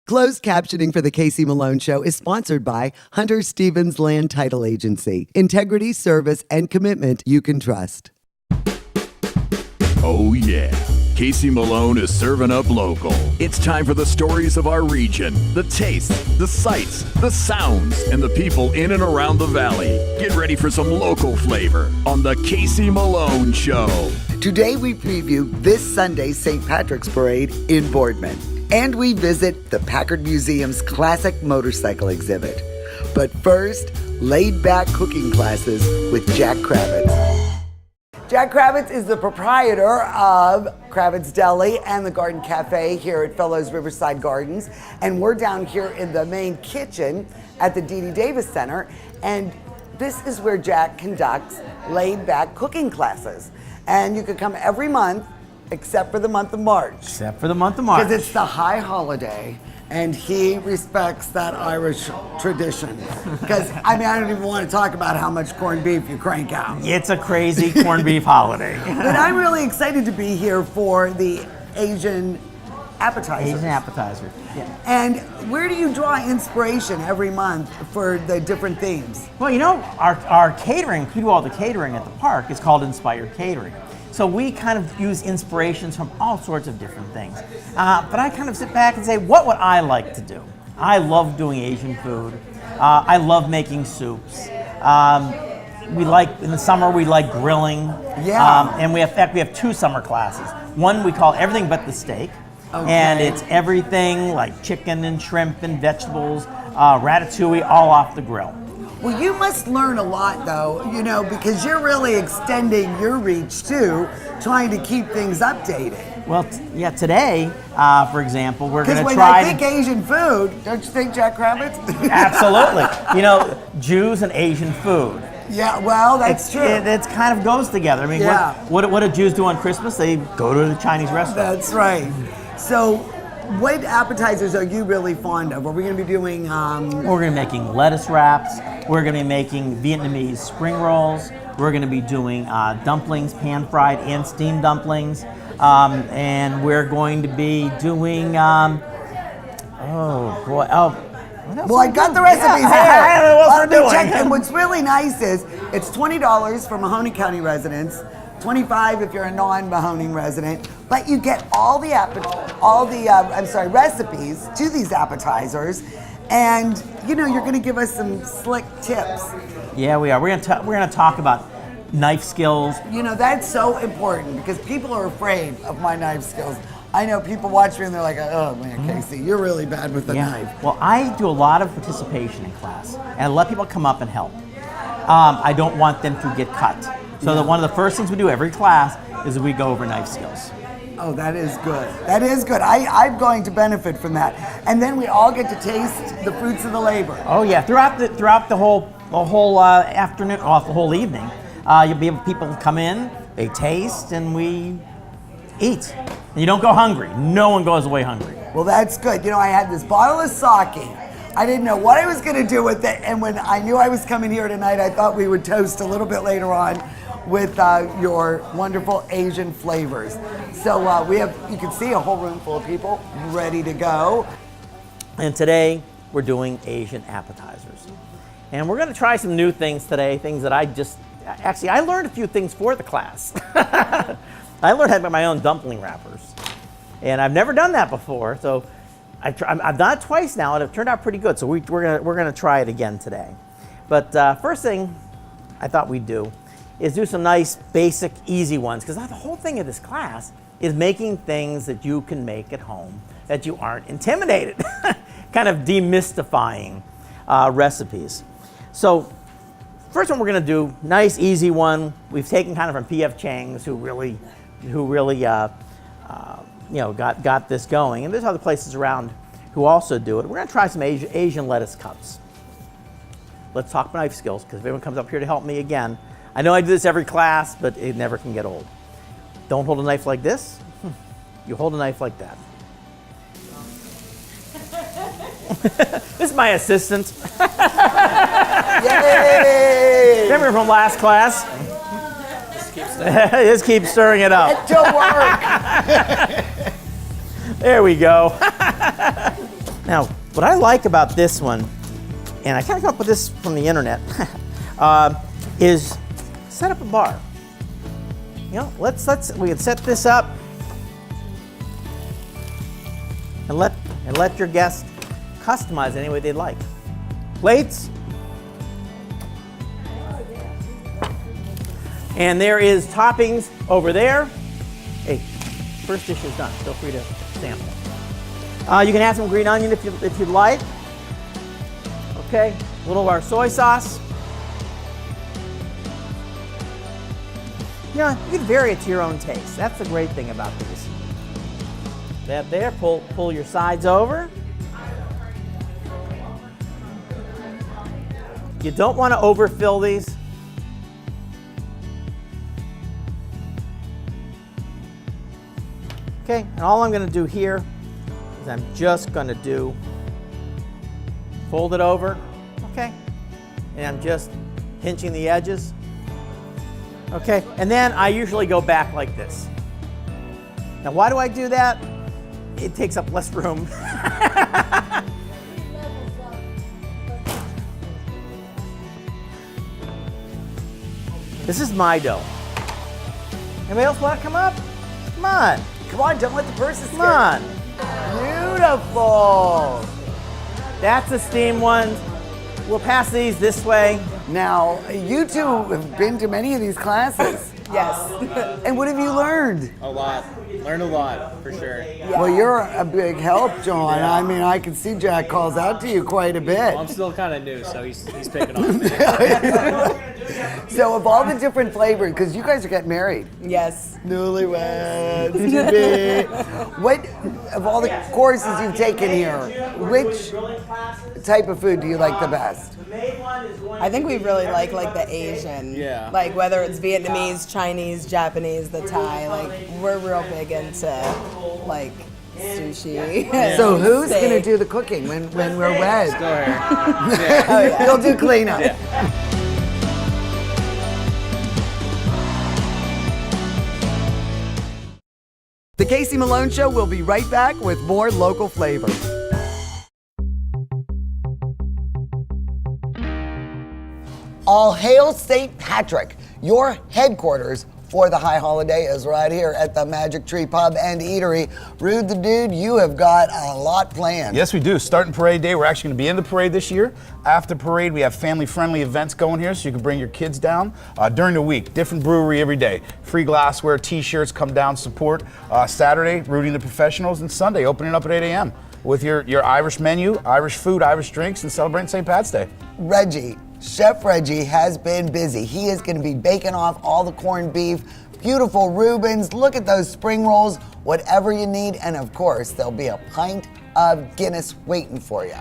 Closed captioning for the Casey Malone Show is sponsored by Hunter Stevens Land Title Agency. Integrity, service, and commitment you can trust. Oh yeah, Casey Malone is serving up local. It's time for the stories of our region, the tastes, the sights, the sounds, and the people in and around the valley. Get ready for some local flavor on the Casey Malone Show. Today we preview this Sunday's St. Patrick's Parade in Boardman. And we visit the Packard Museum's classic motorcycle exhibit. But first, laid-back cooking classes with Jack Kravitz. Jack Kravitz is the proprietor of Kravitz Deli and the Garden Cafe here at Fellows Riverside Gardens. And we're down here in the main kitchen at the Dee Dee Davis Center. And this is where Jack conducts laid-back cooking classes. And you can come every month, except for the month of March. Except for the month of March. Because it's the high holiday, and he respects that Irish tradition. Because, I don't even want to talk about how much corned beef you crank out. It's a crazy corned beef holiday. But I'm really excited to be here for the Asian appetizers. Asian appetizers, yeah. And where do you draw inspiration every month for the different themes? Well, our catering, we do all the catering at the park, is called Inspired Catering. So we kind of use inspirations from all sorts of different things. But I kind of sit back and say, what would I like to do? I love doing Asian food. I love making soups. In the summer, we like grilling. Yeah. And we have two summer classes. One we call Everything But the Steak. Okay. And it's everything like chicken and shrimp and vegetables, ratatouille, all off the grill. Well, you must learn a lot, though, because you're really extending your reach, too, trying to keep things updated. Well, today, for example, we're going to try... Because when I think Asian food, don't you think Jack Kravitz? Absolutely. Jews and Asian food. Yeah, well, that's true. It kind of goes together. What do Jews do on Christmas? They go to the Chinese restaurant. That's right. So, what appetizers are you really fond of? Are we going to be doing... We're going to be making lettuce wraps. We're going to be making Vietnamese spring rolls. We're going to be doing dumplings, pan-fried and steamed dumplings. And we're going to be doing... Well, I got the recipes here. I don't know what we're doing. Check. And what's really nice is it's $20 for Mahoney County residents, $25 if you're a non-Mahoning resident, but you get all the recipes to these appetizers, and you're going to give us some slick tips. Yeah, we are. We're going to talk about knife skills. That's so important because people are afraid of my knife skills. I know people watch me and they're like, oh man, Casey, you're really bad with the knife. Well, I do a lot of participation in class, and I let people come up and help. I don't want them to get cut. So one of the first things we do every class is we go over knife skills. Oh, that is good. That is good. I'm going to benefit from that. And then we all get to taste the fruits of the labor. Oh yeah, throughout the whole afternoon, the whole evening, you'll be able people come in, they taste, and we eat. And you don't go hungry. No one goes away hungry. Well, that's good. I had this bottle of sake. I didn't know what I was going to do with it, and when I knew I was coming here tonight, I thought we would toast a little bit later on with your wonderful Asian flavors. So you can see a whole room full of people ready to go. And today we're doing Asian appetizers. And we're going to try some new things today, things that I learned a few things for the class. I learned how to make my own dumpling wrappers. And I've never done that before, so I've done it twice now and it turned out pretty good. So we're gonna try it again today. But first thing I thought we'd do is do some nice, basic, easy ones, because the whole thing of this class is making things that you can make at home, that you aren't intimidated, kind of demystifying recipes. So first one we're gonna do, nice, easy one. We've taken kind of from P.F. Chang's, who really got this going. And there's other places around who also do it. We're gonna try some Asian lettuce cups. Let's talk knife skills, because if anyone comes up here to help me again, I know I do this every class, but it never can get old. Don't hold a knife like this. You hold a knife like that. This is my assistant. Yay! Remember from last class? Just keep stirring it up. It don't work. There we go. Now, what I like about this one, and I kind of come up with this from the internet, is set up a bar. You know, we can set this up and let your guests customize it any way they'd like. Plates. And there is toppings over there. Hey, first dish is done. Feel free to sample. You can add some green onion if you'd like. Okay, a little of our soy sauce. You know, you can vary it to your own taste. That's the great thing about these. That there, pull your sides over. You don't want to overfill these. Okay, and all I'm going to do here is I'm just going to fold it over, okay? And I'm just pinching the edges. Okay, and then I usually go back like this. Now, why do I do that? It takes up less room. This is my dough. Anybody else want to come up? Come on. Come on, don't let the person Come on. Beautiful. That's the steam ones. We'll pass these this way. Now, you two have been to many of these classes. Yes. And what have you learned? A lot. Learn a lot, for sure. Well, you're a big help, John. I mean, I can see Jack calls out to you quite a bit. Well, I'm still kind of new, so he's picking on me. So of all the different flavors, because you guys are getting married. Yes. Newlyweds, to be. What, of all the courses you've taken here, which type of food do you like the best? I think we really like the Asian. Yeah. Like whether it's Vietnamese, Chinese, Japanese, the Thai. Like we're real big into like sushi. So who's steak. going to do the cooking when we're wed? Go ahead. Oh, yeah. You'll do cleanup. Yeah. The Casey Malone Show will be right back with more local flavor. All hail St. Patrick. Your headquarters for the high holiday is right here at the Magic Tree Pub and Eatery. Rude the Dude, you have got a lot planned. Yes, we do. Starting parade day, we're actually going to be in the parade this year. After parade, we have family-friendly events going here, so you can bring your kids down. During the week, different brewery every day. Free glassware, t-shirts, come down, support. Saturday, rooting the professionals, and Sunday, opening up at 8 a.m. with your Irish menu, Irish food, Irish drinks, and celebrating St. Pat's Day. Reggie, Chef Reggie has been busy. He is going to be baking off all the corned beef, beautiful Reubens. Look at those spring rolls, whatever you need. And of course, there'll be a pint of Guinness waiting for you.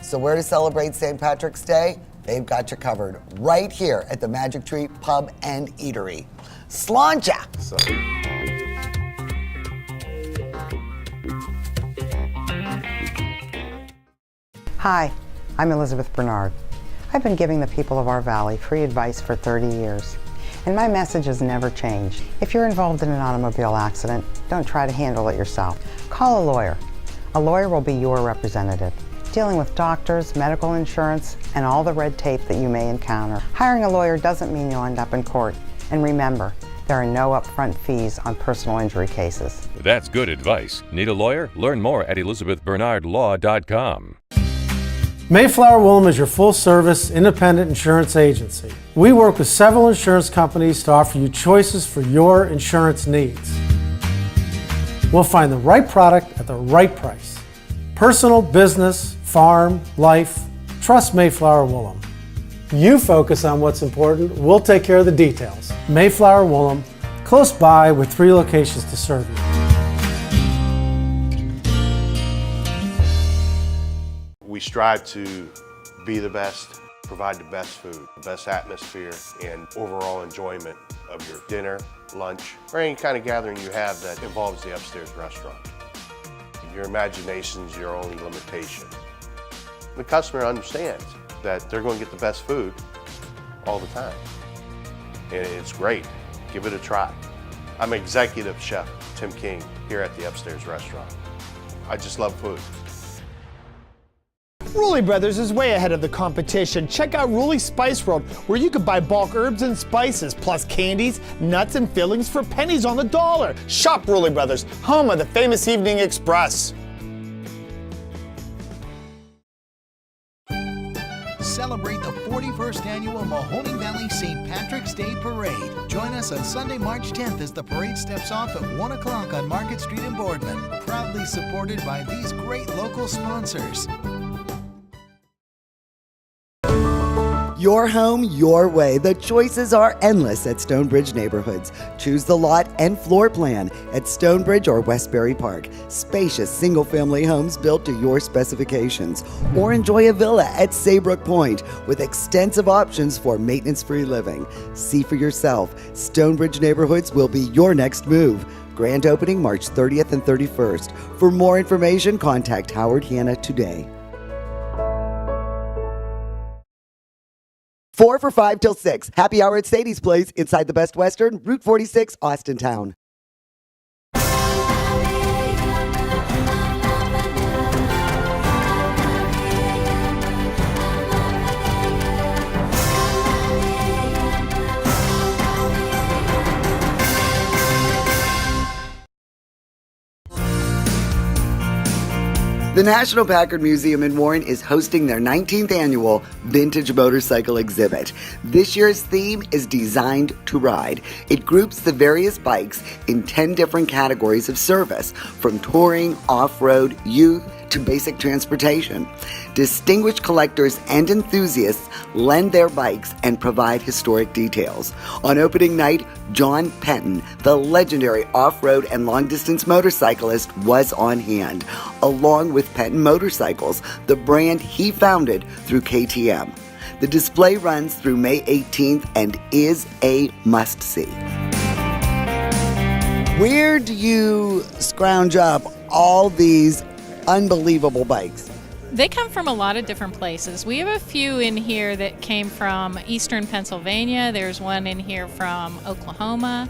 So where to celebrate St. Patrick's Day? They've got you covered right here at the Magic Tree Pub and Eatery. Sláinte! Hi, I'm Elizabeth Bernard. I've been giving the people of our valley free advice for 30 years, and my message has never changed. If you're involved in an automobile accident, don't try to handle it yourself. Call a lawyer. A lawyer will be your representative, dealing with doctors, medical insurance, and all the red tape that you may encounter. Hiring a lawyer doesn't mean you'll end up in court. And remember, there are no upfront fees on personal injury cases. That's good advice. Need a lawyer? Learn more at ElizabethBernardLaw.com. Mayflower Woolham is your full-service independent insurance agency. We work with several insurance companies to offer you choices for your insurance needs. We'll find the right product at the right price. Personal, business, farm, life. Trust Mayflower Woolham. You focus on what's important, we'll take care of the details. Mayflower Woolham, close by with 3 locations to serve you. We strive to be the best, provide the best food, the best atmosphere, and overall enjoyment of your dinner, lunch, or any kind of gathering you have that involves the upstairs restaurant. Your imagination's your only limitation. The customer understands that they're going to get the best food all the time. And it's great. Give it a try. I'm Executive Chef Tim King here at the Upstairs Restaurant. I just love food. Rulli Brothers is way ahead of the competition. Check out Rulli Spice World, where you can buy bulk herbs and spices, plus candies, nuts, and fillings for pennies on the dollar. Shop Rulli Brothers, home of the famous Evening Express. Celebrate the 41st annual Mahoning Valley St. Patrick's Day Parade. Join us on Sunday, March 10th as the parade steps off at 1 o'clock on Market Street in Boardman. Proudly supported by these great local sponsors. Your home, your way. The choices are endless at Stonebridge Neighborhoods. Choose the lot and floor plan at Stonebridge or Westbury Park. Spacious single-family homes built to your specifications. Or enjoy a villa at Saybrook Point with extensive options for maintenance-free living. See for yourself. Stonebridge Neighborhoods will be your next move. Grand opening March 30th and 31st. For more information, contact Howard Hanna today. 4 for $5 till 6. Happy hour at Sadie's Place inside the Best Western, Route 46, Austintown. The National Packard Museum in Warren is hosting their 19th annual Vintage Motorcycle Exhibit. This year's theme is Designed to Ride. It groups the various bikes in 10 different categories of service, from touring, off-road, youth, to basic transportation. Distinguished collectors and enthusiasts lend their bikes and provide historic details. On opening night, John Penton, the legendary off-road and long-distance motorcyclist, was on hand, along with Penton Motorcycles, the brand he founded through KTM. The display runs through May 18th and is a must-see. Where do you scrounge up all these unbelievable bikes? They come from a lot of different places. We have a few in here that came from eastern Pennsylvania. There's one in here from Oklahoma.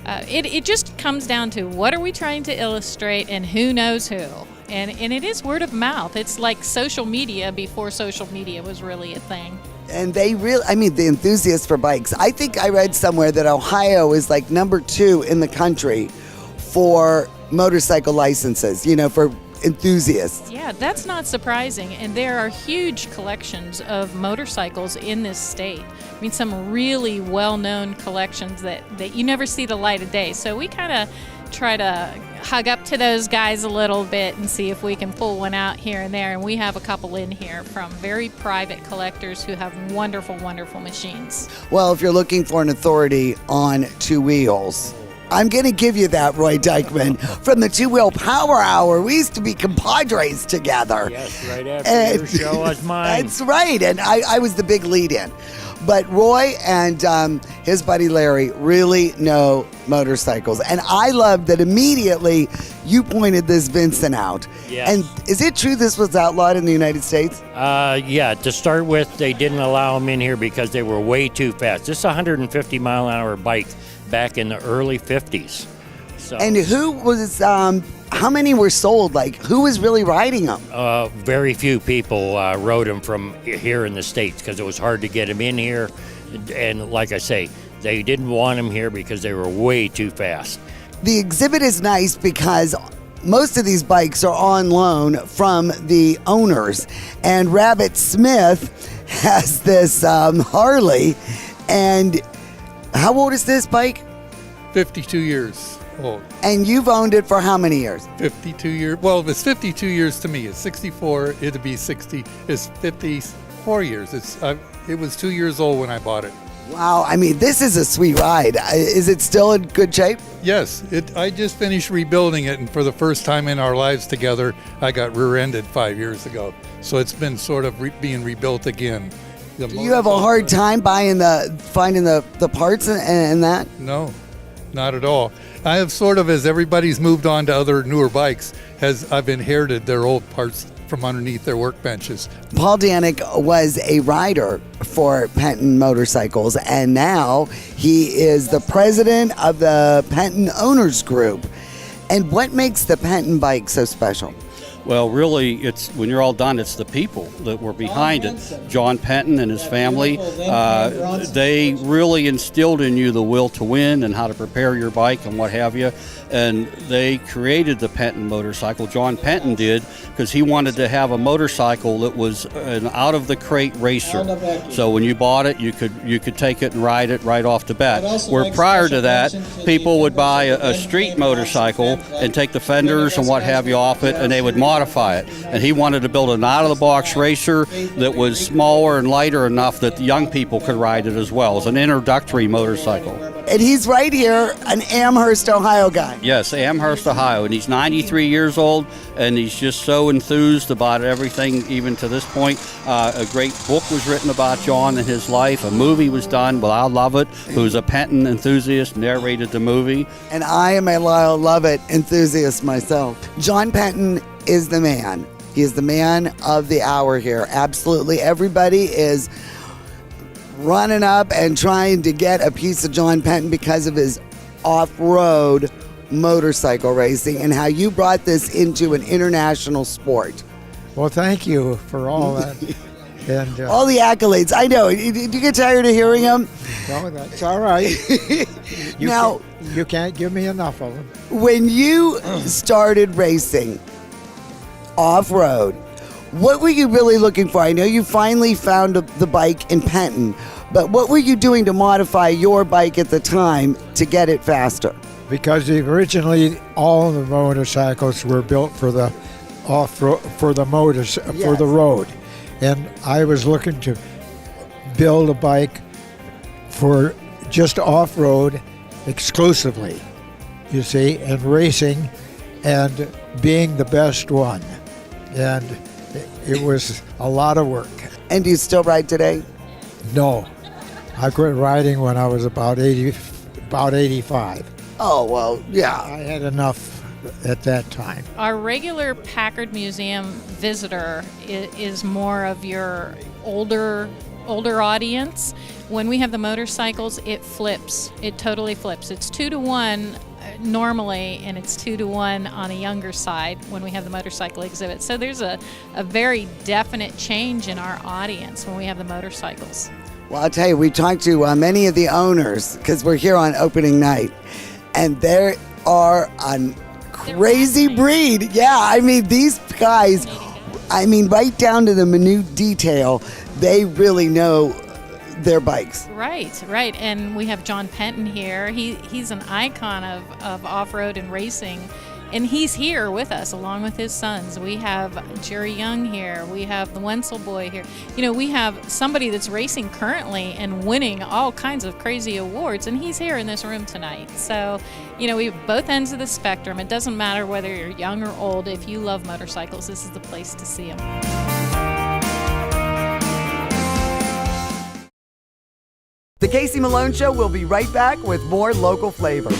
It just comes down to what are we trying to illustrate and who knows who. And it is word of mouth. It's like social media before social media was really a thing. And they really, the enthusiasts for bikes. I think I read somewhere that Ohio is like number 2 in the country for motorcycle licenses, for enthusiasts. Yeah, that's not surprising. And there are huge collections of motorcycles in this state. Some really well-known collections that you never see the light of day. So we kind of try to hug up to those guys a little bit and see if we can pull one out here and there. And we have a couple in here from very private collectors who have wonderful, wonderful machines. Well, if you're looking for an authority on two wheels, I'm going to give you that, Roy Dykman. From the Two Wheel Power Hour, we used to be compadres together. Yes, right after your show was mine. That's right, and I was the big lead-in. But Roy and his buddy Larry really know motorcycles. And I love that immediately you pointed this Vincent out. Yes. And is it true this was outlawed in the United States? Yeah, to start with, they didn't allow them in here because they were way too fast. This is a 150-mile-an-hour bike back in the early 50s. So, and who was, how many were sold? Like, who was really riding them? Very few people rode them from here in the States because it was hard to get them in here. And like I say, they didn't want them here because they were way too fast. The exhibit is nice because most of these bikes are on loan from the owners. And Rabbit Smith has this Harley. And how old is this bike? 52 years old. And you've owned it for how many years? 52 years. Well, it's 52 years to me. It's 64. It'll be 60. It's 54 years. It was 2 years old when I bought it. Wow. This is a sweet ride. Is it still in good shape? Yes. I just finished rebuilding it, and for the first time in our lives together, I got rear-ended 5 years ago. So it's been sort of being rebuilt again. Do you have a hard time finding the parts and that? No, not at all. I have sort of, as everybody's moved on to other newer bikes, I've inherited their old parts from underneath their workbenches. Paul Danik was a rider for Penton Motorcycles, and now he is the president of the Penton Owners Group. And what makes the Penton bike so special? Well, really, it's when you're all done, it's the people that were behind it. John Penton and his family, they really instilled in you the will to win and how to prepare your bike and what have you. And they created the Penton motorcycle. John Penton did, because he wanted to have a motorcycle that was an out-of-the-crate racer. So when you bought it, you could take it and ride it right off the bat. Where prior to that, people would buy a street motorcycle and take the fenders and what have you off it, and they would modify it. And he wanted to build an out-of-the-box racer that was smaller and lighter enough that the young people could ride it as well as an introductory motorcycle. And he's right here, an Amherst, Ohio guy. Yes, Amherst, Ohio, and he's 93 years old, and he's just so enthused about everything, even to this point. A great book was written about John and his life. A movie was done, but I love it, who's a Penton enthusiast, narrated the movie. And I am a Lyle Lovett enthusiast myself. John Penton is the man. He is the man of the hour here. Absolutely. Everybody is running up and trying to get a piece of John Penton because of his off-road motorcycle racing and how you brought this into an international sport. Well, thank you for all that. And all the accolades. I know. Do you get tired of hearing them? No, that's all right. Now, you can't give me enough of them. When you started racing off-road, what were you really looking for? I know you finally found the bike in Penton, but what were you doing to modify your bike at the time to get it faster? Because originally all the motorcycles were built for the off-road, for the road, and I was looking to build a bike for just off-road exclusively, you see, and racing and being the best one. And it was a lot of work. And do you still ride today? No. I quit riding when I was about 85. Oh, well, yeah. I had enough at that time. Our regular Packard Museum visitor is more of your older audience. When we have the motorcycles, it flips. It totally flips. It's 2-to-1 normally, and it's 2-to-1 on a younger side when we have the motorcycle exhibit. So there's a very definite change in our audience when we have the motorcycles. Well, I'll tell you, we talked to many of the owners because we're here on opening night, and there are a crazy breed. Yeah, I mean, these guys, I mean, right down to the minute detail, they really know their bikes. Right. And we have John Penton here. He's an icon of off-road and racing. And he's here with us along with his sons. We have Jerry Young here. We have the Wenzel boy here. You know, we have somebody that's racing currently and winning all kinds of crazy awards, and he's here in this room tonight. So, you know, we have both ends of the spectrum. It doesn't matter whether you're young or old. If you love motorcycles, this is the place to see them. The Casey Malone Show will be right back with more local flavor.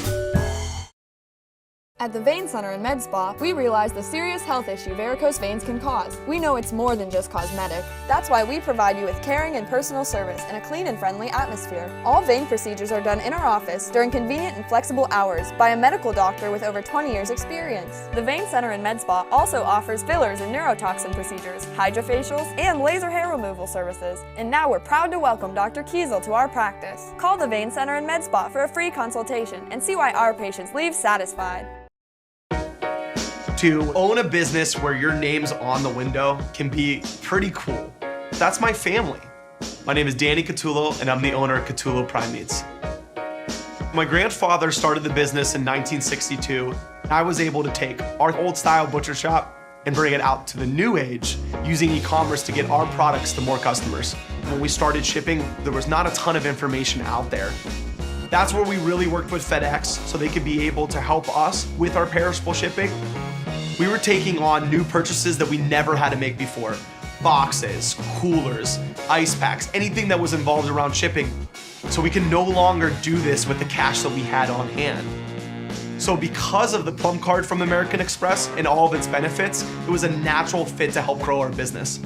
At the Vein Center in Med Spa, we realize the serious health issue varicose veins can cause. We know it's more than just cosmetic. That's why we provide you with caring and personal service in a clean and friendly atmosphere. All vein procedures are done in our office during convenient and flexible hours by a medical doctor with over 20 years experience. The Vein Center in Med Spa also offers fillers and neurotoxin procedures, hydrofacials, and laser hair removal services. And now we're proud to welcome Dr. Kiesel to our practice. Call the Vein Center in Med Spa for a free consultation and see why our patients leave satisfied. To own a business where your name's on the window can be pretty cool. That's my family. My name is Danny Catullo, and I'm the owner of Catullo Prime Meats. My grandfather started the business in 1962. I was able to take our old style butcher shop and bring it out to the new age using e-commerce to get our products to more customers. When we started shipping, there was not a ton of information out there. That's where we really worked with FedEx so they could be able to help us with our perishable shipping. We were taking on new purchases that we never had to make before. Boxes, coolers, ice packs, anything that was involved around shipping. So we can no longer do this with the cash that we had on hand. So because of the Plum Card from American Express and all of its benefits, it was a natural fit to help grow our business.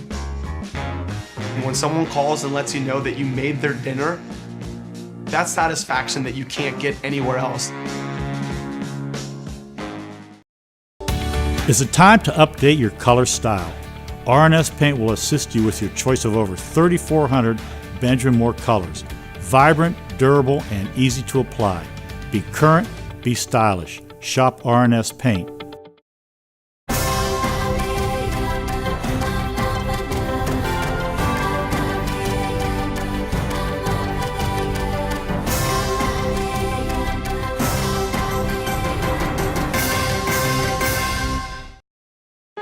And when someone calls and lets you know that you made their dinner, that's satisfaction that you can't get anywhere else. Is it time to update your color style? R&S Paint will assist you with your choice of over 3,400 Benjamin Moore colors. Vibrant, durable, and easy to apply. Be current, be stylish. Shop R&S Paint.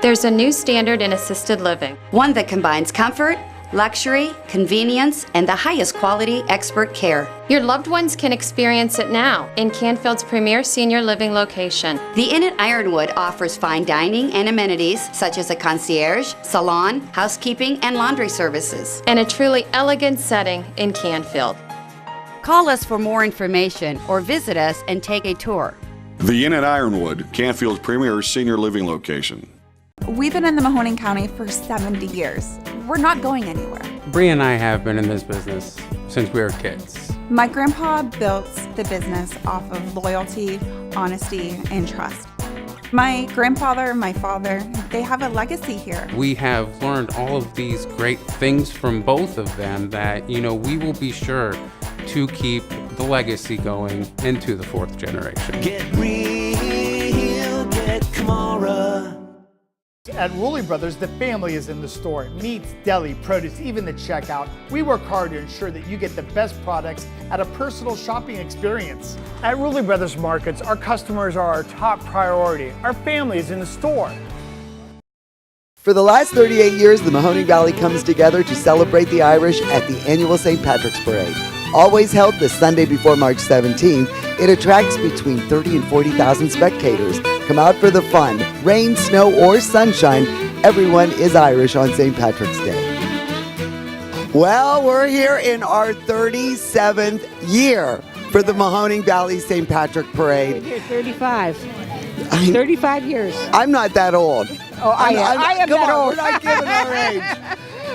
There's a new standard in assisted living. One that combines comfort, luxury, convenience, and the highest quality expert care. Your loved ones can experience it now in Canfield's premier senior living location. The Inn at Ironwood offers fine dining and amenities such as a concierge, salon, housekeeping, and laundry services. And a truly elegant setting in Canfield. Call us for more information or visit us and take a tour. The Inn at Ironwood, Canfield's premier senior living location. We've been in the Mahoning County for 70 years. We're not going anywhere. Bree and I have been in this business since we were kids. My grandpa built the business off of loyalty, honesty, and trust. My grandfather, my father, they have a legacy here. We have learned all of these great things from both of them that, we will be sure to keep the legacy going into the fourth generation. Get real, get Kamara. At Rulli Brothers, the family is in the store. Meats, deli, produce, even the checkout. We work hard to ensure that you get the best products at a personal shopping experience. At Rulli Brothers Markets, our customers are our top priority. Our family is in the store. For the last 38 years, the Mahoning Valley comes together to celebrate the Irish at the annual St. Patrick's Parade. Always held the Sunday before March 17th, it attracts between 30 and 40,000 spectators. Come out for the fun. Rain, snow, or sunshine, everyone is Irish on St. Patrick's Day. Well, we're here in our 37th year for the Mahoning Valley St. Patrick Parade. Been here 35 years. I'm not that old. Oh, I am come that on, old. We're not giving our age.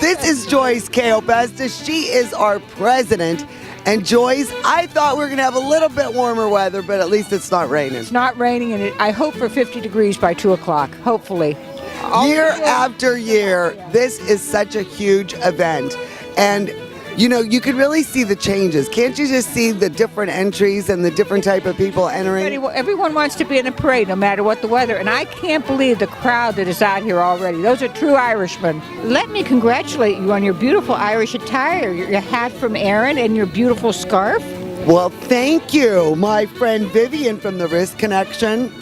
This is Joyce Keopesta. She is our president. And Joyce, I thought we were going to have a little bit warmer weather, but at least it's not raining. It's not raining, and I hope for 50 degrees by 2 o'clock, hopefully. Year after year, this is such a huge event. And, you can really see the changes. Can't you just see the different entries and the different type of people entering? Everyone wants to be in a parade, no matter what the weather. And I can't believe the crowd that is out here already. Those are true Irishmen. Let me congratulate you on your beautiful Irish attire, your hat from Erin, and your beautiful scarf. Well, thank you. My friend Vivian from the Wrist Connection,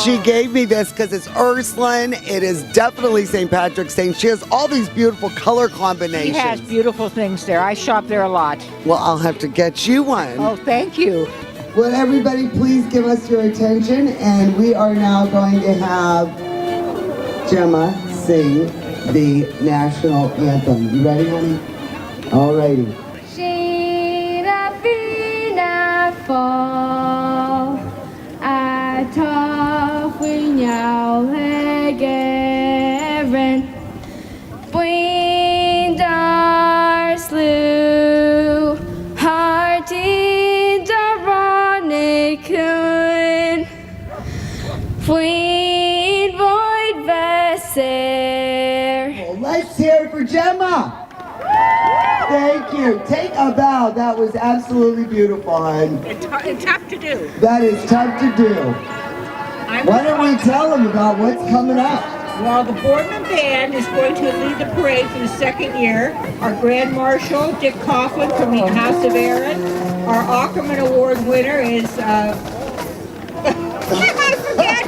she gave me this because it's Ursuline. It is definitely St. Patrick's Day. She has all these beautiful color combinations. She has beautiful things there. I shop there a lot. Well, I'll have to get you one. Oh, thank you. Well, everybody, please give us your attention. And we are now going to have Gemma sing the national anthem. You ready, honey? All righty. Fall at top when y'all again when dar slew hearty daronicun when void vesser. Well, let's hear it for Gemma. Thank you. Take a bow. That was absolutely beautiful, hon. It's tough to do. That is tough to do. Why don't we tell them about what's coming up? Well, the Boardman Band is going to lead the parade for the second year. Our Grand Marshal, Dick Coughlin from the House of Erin. Our Ackerman Award winner is... I forget.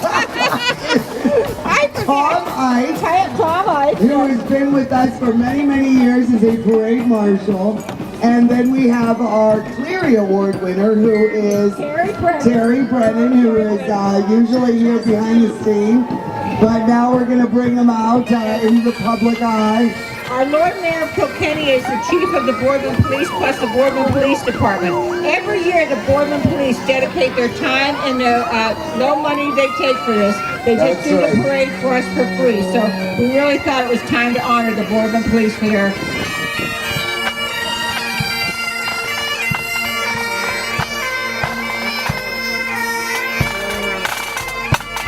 Tom Ike, who has been with us for many, many years as a parade marshal. And then we have our Cleary Award winner, who is Terry Brennan, who is usually here behind the scene. But now we're going to bring him out into the public eye. Our Lord Mayor of Kilkenny is the chief of the Boardman Police plus the Boardman Police Department. Every year the Boardman Police dedicate their time and their no money they take for this. They just do the parade for us for free. So we really thought it was time to honor the Boardman Police for their...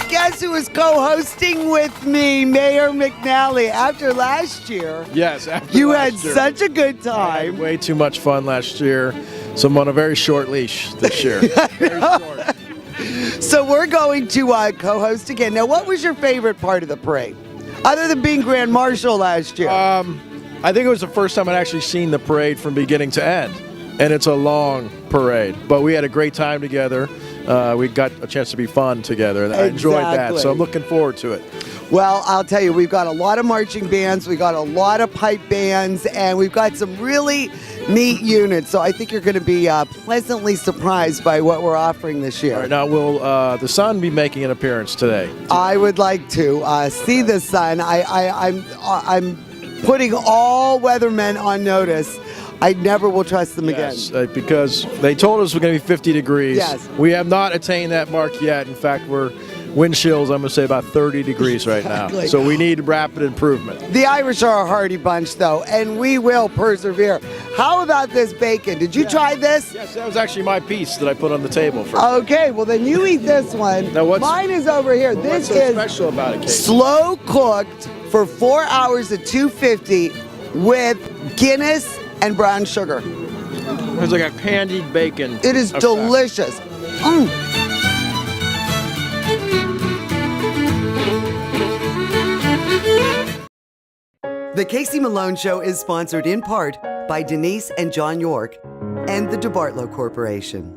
Guess guess who is co-hosting with me? Mayor McNally. After last year, Yes, after you last had year. such a good I time. had way too much fun last year, so I'm on a very short leash this year. Very short. So we're going to co-host again. Now, what was your favorite part of the parade, other than being Grand Marshal last year? I think it was the first time I'd actually seen the parade from beginning to end, and it's a long parade. But we had a great time together. We got a chance to be fun together, and I enjoyed that. So I'm looking forward to it. Well, I'll tell you, we've got a lot of marching bands, we got a lot of pipe bands, and we've got some really neat units. So I think you're going to be pleasantly surprised by what we're offering this year. All right, now will the sun be making an appearance today? I would like to see the sun. I'm putting all weathermen on notice. I never will trust them Yes, because they told us we're going to be 50 degrees. Yes. We have not attained that mark yet. In fact, we're wind chills, I'm going to say about 30 degrees right now. Exactly. So we need rapid improvement. The Irish are a hardy bunch, though, and we will persevere. How about this bacon? Did you try this? Yes, that was actually my piece that I put on the table. Okay, well then you eat this one. Now Mine is over here. What's This so is special about it, Kate? slow cooked for 4 hours at 250 with Guinness and brown sugar. It's like a candied bacon. It is effect. delicious. Mm. The Casey Malone Show is sponsored in part by Denise and John York and the DeBartolo Corporation.